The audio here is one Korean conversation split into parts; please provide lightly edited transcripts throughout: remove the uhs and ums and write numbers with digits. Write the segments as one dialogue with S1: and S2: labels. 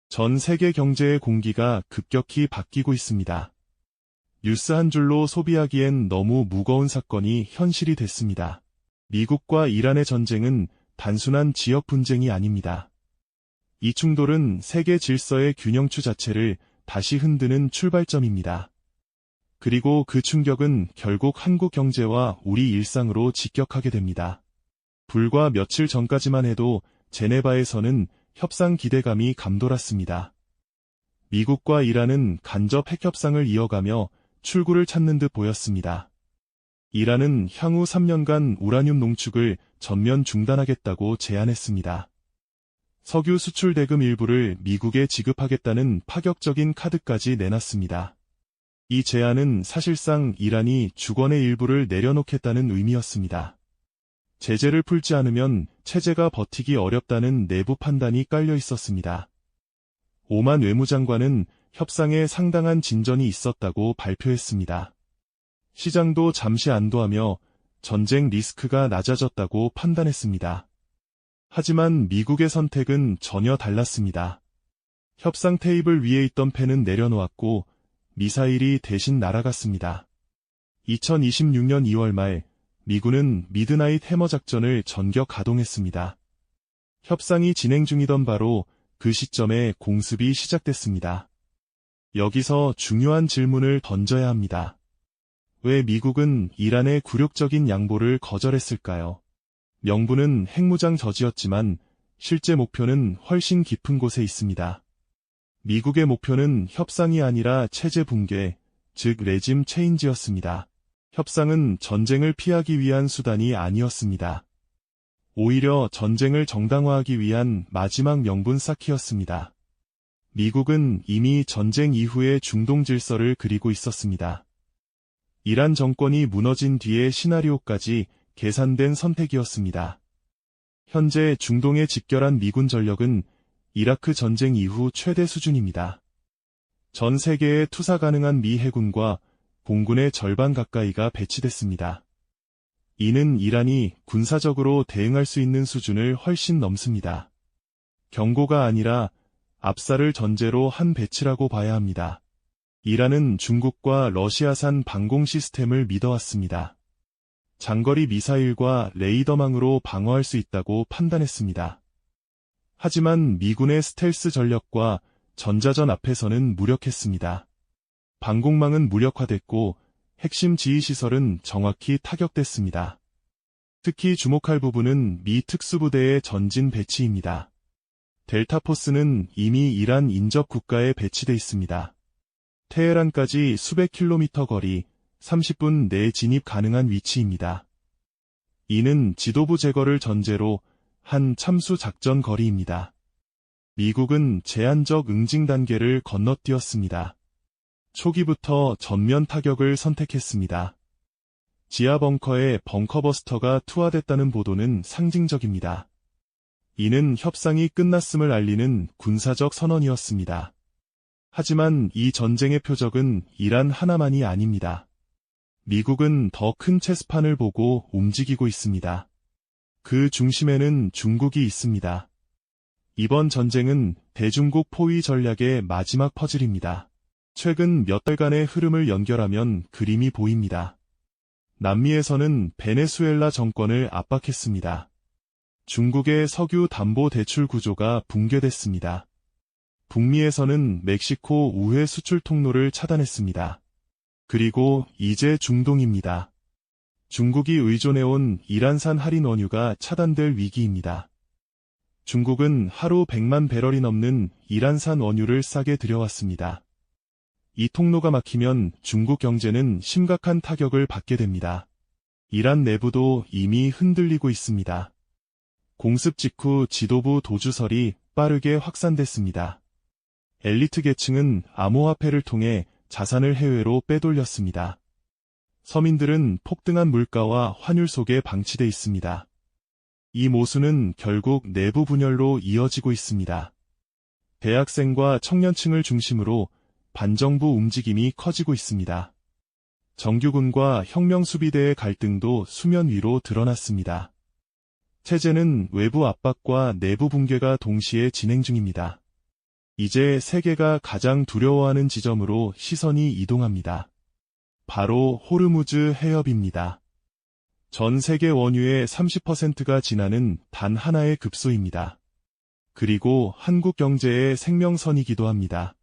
S1: 전 세계 경제의 공기가 급격히 바뀌고 있습니다. 뉴스 한 줄로 소비하기엔 너무 무거운 사건이 현실이 됐습니다. 미국과 이란의 전쟁은 단순한 지역 분쟁이 아닙니다. 이 충돌은 세계 질서의 균형추 자체를 다시 흔드는 출발점입니다. 그리고 그 충격은 결국 한국 경제와 우리 일상으로 직격하게 됩니다. 불과 며칠 전까지만 해도 제네바에서는 협상 기대감이 감돌았습니다. 미국과 이란은 간접 핵협상을 이어가며 출구를 찾는 듯 보였습니다. 이란은 향후 3년간 우라늄 농축을 전면 중단하겠다고 제안했습니다. 석유 수출 대금 일부를 미국에 지급하겠다는 파격적인 카드까지 내놨습니다. 이 제안은 사실상 이란이 주권의 일부를 내려놓겠다는 의미였습니다. 제재를 풀지 않으면 체제가 버티기 어렵다는 내부 판단이 깔려 있었습니다. 오만 외무장관은 협상에 상당한 진전이 있었다고 발표했습니다. 시장도 잠시 안도하며 전쟁 리스크가 낮아졌다고 판단했습니다. 하지만 미국의 선택은 전혀 달랐습니다. 협상 테이블 위에 있던 펜은 내려놓았고 미사일이 대신 날아갔습니다. 2026년 2월 말 미군은 미드나잇 해머 작전을 전격 가동했습니다. 협상이 진행 중이던 바로 그 시점에 공습이 시작됐습니다. 여기서 중요한 질문을 던져야 합니다. 왜 미국은 이란의 굴욕적인 양보를 거절했을까요? 명분은 핵무장 저지였지만 실제 목표는 훨씬 깊은 곳에 있습니다. 미국의 목표는 협상이 아니라 체제 붕괴, 즉 레짐 체인지였습니다. 협상은 전쟁을 피하기 위한 수단이 아니었습니다. 오히려 전쟁을 정당화하기 위한 마지막 명분 쌓기였습니다. 미국은 이미 전쟁 이후의 중동 질서를 그리고 있었습니다. 이란 정권이 무너진 뒤의 시나리오까지 계산된 선택이었습니다. 현재 중동에 집결한 미군 전력은 이라크 전쟁 이후 최대 수준입니다. 전 세계에 투사 가능한 미 해군과 공군의 절반 가까이가 배치됐습니다. 이는 이란이 군사적으로 대응할 수 있는 수준을 훨씬 넘습니다. 경고가 아니라 압살을 전제로 한 배치라고 봐야 합니다. 이란은 중국과 러시아산 방공 시스템을 믿어왔습니다. 장거리 미사일과 레이더망으로 방어할 수 있다고 판단했습니다. 하지만 미군의 스텔스 전력과 전자전 앞에서는 무력했습니다. 방공망은 무력화됐고 핵심 지휘시설은 정확히 타격됐습니다. 특히 주목할 부분은 미 특수부대의 전진 배치입니다. 델타포스는 이미 이란 인접 국가에 배치돼 있습니다. 테헤란까지 수백 킬로미터 거리, 30분 내 진입 가능한 위치입니다. 이는 지도부 제거를 전제로 한 참수 작전 거리입니다. 미국은 제한적 응징 단계를 건너뛰었습니다. 초기부터 전면 타격을 선택했습니다. 지하 벙커에 벙커버스터가 투하됐다는 보도는 상징적입니다. 이는 협상이 끝났음을 알리는 군사적 선언이었습니다. 하지만 이 전쟁의 표적은 이란 하나만이 아닙니다. 미국은 더 큰 체스판을 보고 움직이고 있습니다. 그 중심에는 중국이 있습니다. 이번 전쟁은 대중국 포위 전략의 마지막 퍼즐입니다. 최근 몇 달간의 흐름을 연결하면 그림이 보입니다. 남미에서는 베네수엘라 정권을 압박했습니다. 중국의 석유 담보 대출 구조가 붕괴됐습니다. 북미에서는 멕시코 우회 수출 통로를 차단했습니다. 그리고 이제 중동입니다. 중국이 의존해온 이란산 할인 원유가 차단될 위기입니다. 중국은 하루 100만 배럴이 넘는 이란산 원유를 싸게 들여왔습니다. 이 통로가 막히면 중국 경제는 심각한 타격을 받게 됩니다. 이란 내부도 이미 흔들리고 있습니다. 공습 직후 지도부 도주설이 빠르게 확산됐습니다. 엘리트 계층은 암호화폐를 통해 자산을 해외로 빼돌렸습니다. 서민들은 폭등한 물가와 환율 속에 방치돼 있습니다. 이 모순은 결국 내부 분열로 이어지고 있습니다. 대학생과 청년층을 중심으로 반정부 움직임이 커지고 있습니다. 정규군과 혁명수비대의 갈등도 수면 위로 드러났습니다. 체제는 외부 압박과 내부 붕괴가 동시에 진행 중입니다. 이제 세계가 가장 두려워하는 지점으로 시선이 이동합니다. 바로 호르무즈 해협입니다. 전 세계 원유의 30%가 지나는 단 하나의 급소입니다. 그리고 한국 경제의 생명선이기도 합니다.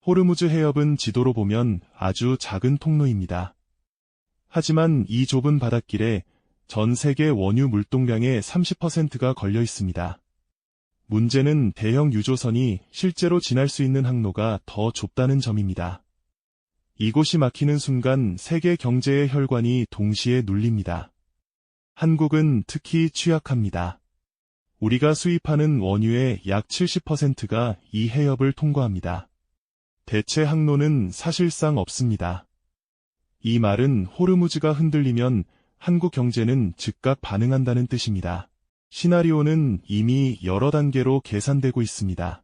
S1: 호르무즈 해협은 지도로 보면 아주 작은 통로입니다. 하지만 이 좁은 바닷길에 전 세계 원유 물동량의 30%가 걸려 있습니다. 문제는 대형 유조선이 실제로 지날 수 있는 항로가 더 좁다는 점입니다. 이곳이 막히는 순간 세계 경제의 혈관이 동시에 눌립니다. 한국은 특히 취약합니다. 우리가 수입하는 원유의 약 70%가 이 해협을 통과합니다. 대체 항로는 사실상 없습니다. 이 말은 호르무즈가 흔들리면 한국 경제는 즉각 반응한다는 뜻입니다. 시나리오는 이미 여러 단계로 계산되고 있습니다.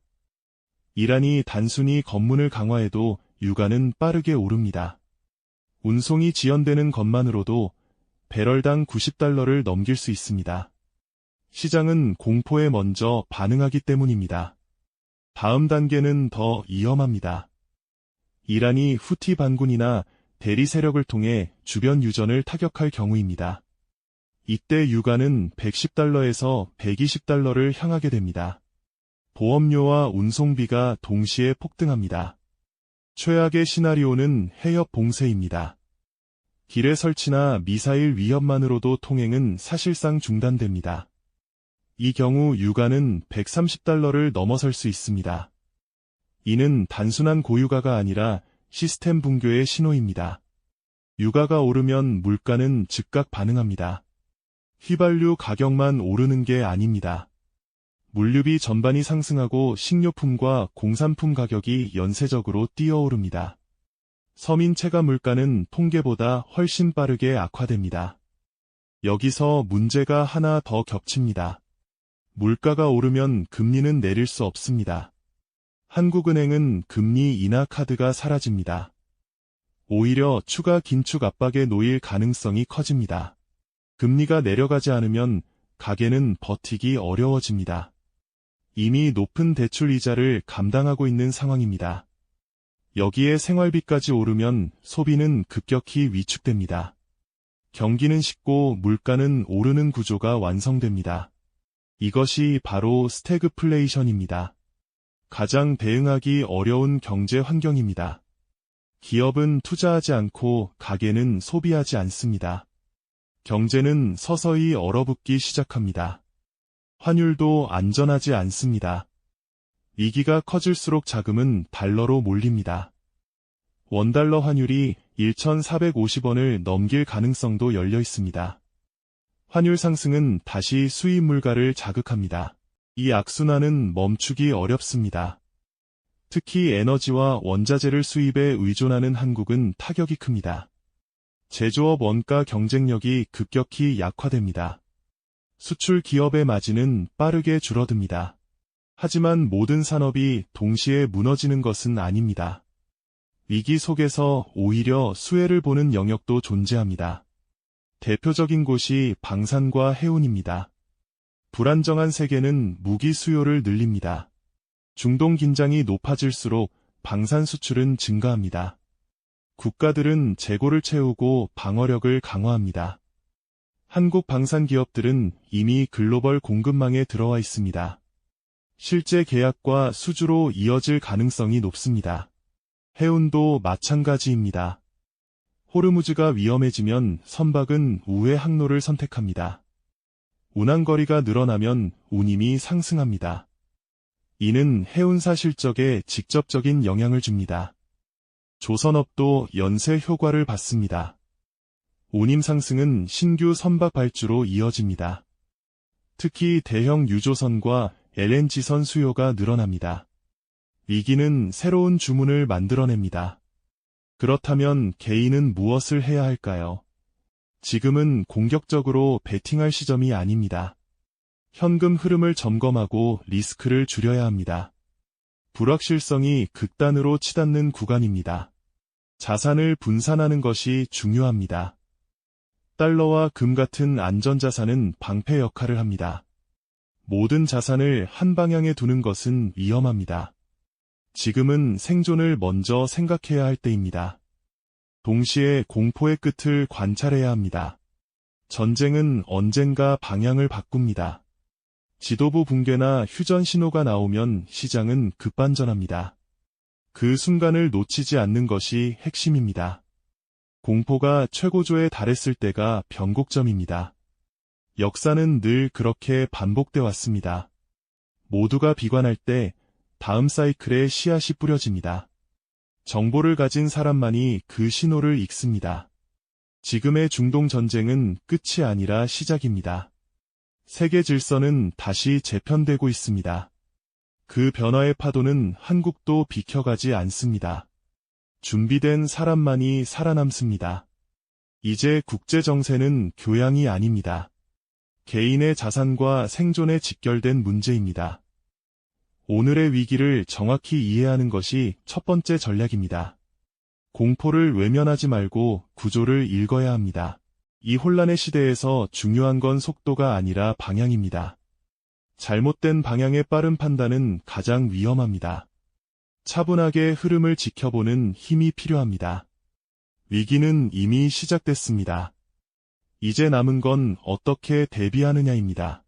S1: 이란이 단순히 검문을 강화해도 유가는 빠르게 오릅니다. 운송이 지연되는 것만으로도 배럴당 90달러를 넘길 수 있습니다. 시장은 공포에 먼저 반응하기 때문입니다. 다음 단계는 더 위험합니다. 이란이 후티 반군이나 대리 세력을 통해 주변 유전을 타격할 경우입니다. 이때 유가는 110달러에서 120달러를 향하게 됩니다. 보험료와 운송비가 동시에 폭등합니다. 최악의 시나리오는 해협 봉쇄입니다. 길의 설치나 미사일 위협만으로도 통행은 사실상 중단됩니다. 이 경우 유가는 130달러를 넘어설 수 있습니다. 이는 단순한 고유가가 아니라 시스템 붕괴의 신호입니다. 유가가 오르면 물가는 즉각 반응합니다. 휘발유 가격만 오르는 게 아닙니다. 물류비 전반이 상승하고 식료품과 공산품 가격이 연쇄적으로 뛰어오릅니다. 서민 체감 물가는 통계보다 훨씬 빠르게 악화됩니다. 여기서 문제가 하나 더 겹칩니다. 물가가 오르면 금리는 내릴 수 없습니다. 한국은행은 금리 인하 카드가 사라집니다. 오히려 추가 긴축 압박에 놓일 가능성이 커집니다. 금리가 내려가지 않으면 가계는 버티기 어려워집니다. 이미 높은 대출 이자를 감당하고 있는 상황입니다. 여기에 생활비까지 오르면 소비는 급격히 위축됩니다. 경기는 식고 물가는 오르는 구조가 완성됩니다. 이것이 바로 스태그플레이션입니다. 가장 대응하기 어려운 경제 환경입니다. 기업은 투자하지 않고 가게는 소비하지 않습니다. 경제는 서서히 얼어붙기 시작합니다. 환율도 안전하지 않습니다. 위기가 커질수록 자금은 달러로 몰립니다. 원달러 환율이 1,450원을 넘길 가능성도 열려 있습니다. 환율 상승은 다시 수입 물가를 자극합니다. 이 악순환은 멈추기 어렵습니다. 특히 에너지와 원자재를 수입에 의존하는 한국은 타격이 큽니다. 제조업 원가 경쟁력이 급격히 약화됩니다. 수출 기업의 마진은 빠르게 줄어듭니다. 하지만 모든 산업이 동시에 무너지는 것은 아닙니다. 위기 속에서 오히려 수혜를 보는 영역도 존재합니다. 대표적인 곳이 방산과 해운입니다. 불안정한 세계는 무기 수요를 늘립니다. 중동 긴장이 높아질수록 방산 수출은 증가합니다. 국가들은 재고를 채우고 방어력을 강화합니다. 한국 방산 기업들은 이미 글로벌 공급망에 들어와 있습니다. 실제 계약과 수주로 이어질 가능성이 높습니다. 해운도 마찬가지입니다. 호르무즈가 위험해지면 선박은 우회 항로를 선택합니다. 운항거리가 늘어나면 운임이 상승합니다. 이는 해운사 실적에 직접적인 영향을 줍니다. 조선업도 연쇄 효과를 받습니다. 운임 상승은 신규 선박 발주로 이어집니다. 특히 대형 유조선과 LNG선 수요가 늘어납니다. 위기는 새로운 주문을 만들어냅니다. 그렇다면 개인은 무엇을 해야 할까요? 지금은 공격적으로 베팅할 시점이 아닙니다. 현금 흐름을 점검하고 리스크를 줄여야 합니다. 불확실성이 극단으로 치닫는 구간입니다. 자산을 분산하는 것이 중요합니다. 달러와 금 같은 안전자산은 방패 역할을 합니다. 모든 자산을 한 방향에 두는 것은 위험합니다. 지금은 생존을 먼저 생각해야 할 때입니다. 동시에 공포의 끝을 관찰해야 합니다. 전쟁은 언젠가 방향을 바꿉니다. 지도부 붕괴나 휴전 신호가 나오면 시장은 급반전합니다. 그 순간을 놓치지 않는 것이 핵심입니다. 공포가 최고조에 달했을 때가 변곡점입니다. 역사는 늘 그렇게 반복돼 왔습니다. 모두가 비관할 때 다음 사이클에 씨앗이 뿌려집니다. 정보를 가진 사람만이 그 신호를 읽습니다. 지금의 중동 전쟁은 끝이 아니라 시작입니다. 세계 질서는 다시 재편되고 있습니다. 그 변화의 파도는 한국도 비켜가지 않습니다. 준비된 사람만이 살아남습니다. 이제 국제 정세는 교양이 아닙니다. 개인의 자산과 생존에 직결된 문제입니다. 오늘의 위기를 정확히 이해하는 것이 첫 번째 전략입니다. 공포를 외면하지 말고 구조를 읽어야 합니다. 이 혼란의 시대에서 중요한 건 속도가 아니라 방향입니다. 잘못된 방향의 빠른 판단은 가장 위험합니다. 차분하게 흐름을 지켜보는 힘이 필요합니다. 위기는 이미 시작됐습니다. 이제 남은 건 어떻게 대비하느냐입니다.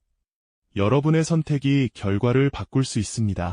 S1: 여러분의 선택이 결과를 바꿀 수 있습니다.